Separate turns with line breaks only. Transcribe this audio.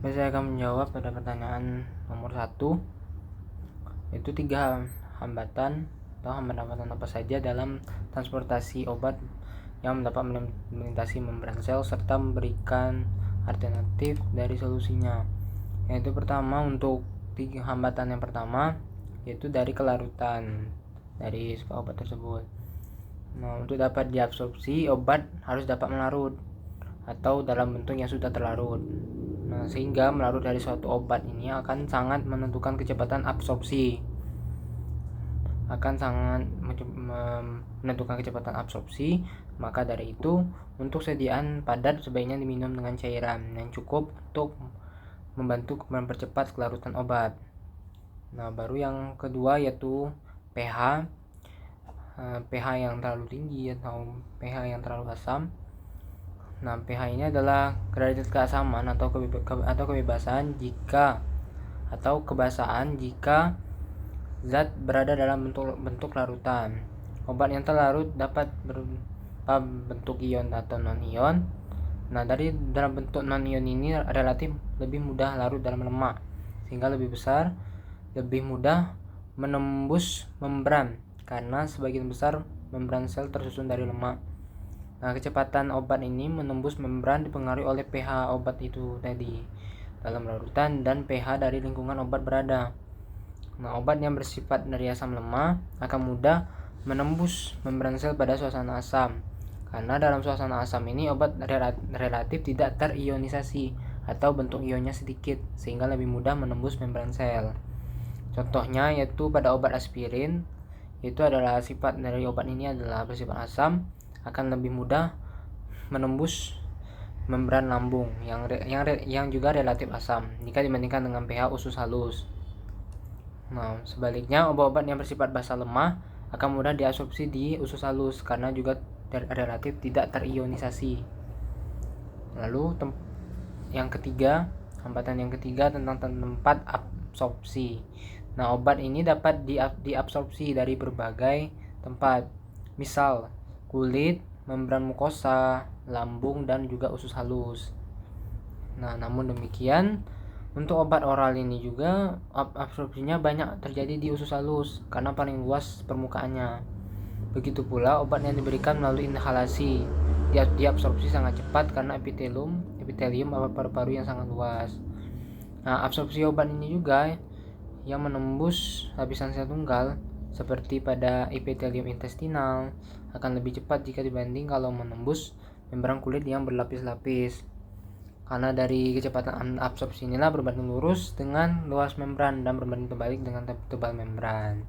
Saya akan menjawab pada pertanyaan nomor 1, yaitu 3 hambatan atau hambatan apa saja dalam transportasi obat yang dapat melintasi membran sel serta memberikan alternatif dari solusinya. Yaitu pertama, untuk 3 hambatan yang pertama yaitu dari kelarutan dari obat tersebut. Nah, untuk dapat diabsorpsi, obat harus dapat melarut atau dalam bentuk yang sudah terlarut. Nah, sehingga melarut dari suatu obat ini akan sangat menentukan kecepatan absorpsi. Maka dari itu, untuk sediaan padat sebaiknya diminum dengan cairan yang cukup untuk membantu mempercepat kelarutan obat. Nah, baru yang kedua yaitu pH. pH yang terlalu tinggi atau pH yang terlalu asam. Nah, pH ini adalah derajat keasaman atau kebebasan kebasaan jika zat berada dalam bentuk larutan. Obat yang terlarut dapat berupa bentuk ion atau non-ion. Nah, dari dalam bentuk non-ion ini relatif lebih mudah larut dalam lemak, sehingga lebih besar, lebih mudah menembus membran karena sebagian besar membran sel tersusun dari lemak. Nah, kecepatan obat ini menembus membran dipengaruhi oleh pH obat itu tadi dalam larutan dan pH dari lingkungan obat berada. Nah, obat yang bersifat dari asam lemah akan mudah menembus membran sel pada suasana asam. Karena dalam suasana asam ini obat relatif tidak terionisasi atau bentuk ionnya sedikit, sehingga lebih mudah menembus membran sel. Contohnya yaitu pada obat aspirin, itu adalah sifat dari obat ini adalah bersifat asam, akan lebih mudah menembus membran lambung yang juga relatif asam jika dibandingkan dengan pH usus halus. Nah, sebaliknya obat-obat yang bersifat basa lemah akan mudah diabsorpsi di usus halus karena juga relatif tidak terionisasi. Lalu hambatan yang ketiga tentang tempat absorpsi. Nah, obat ini dapat diabsorpsi dari berbagai tempat, misal kulit, membran mukosa, lambung, dan juga usus halus. Nah, namun demikian, untuk obat oral ini juga absorpsinya banyak terjadi di usus halus karena paling luas permukaannya. Begitu pula obat yang diberikan melalui inhalasi, diabsorpsi sangat cepat karena epitelium paru-paru yang sangat luas. Nah, absorpsi obat ini juga yang menembus lapisan sel tunggal seperti pada epitelium intestinal akan lebih cepat jika dibanding kalau menembus membran kulit yang berlapis-lapis. Karena dari kecepatan absorpsi inilah berbanding lurus dengan luas membran dan berbanding terbalik dengan tebal membran.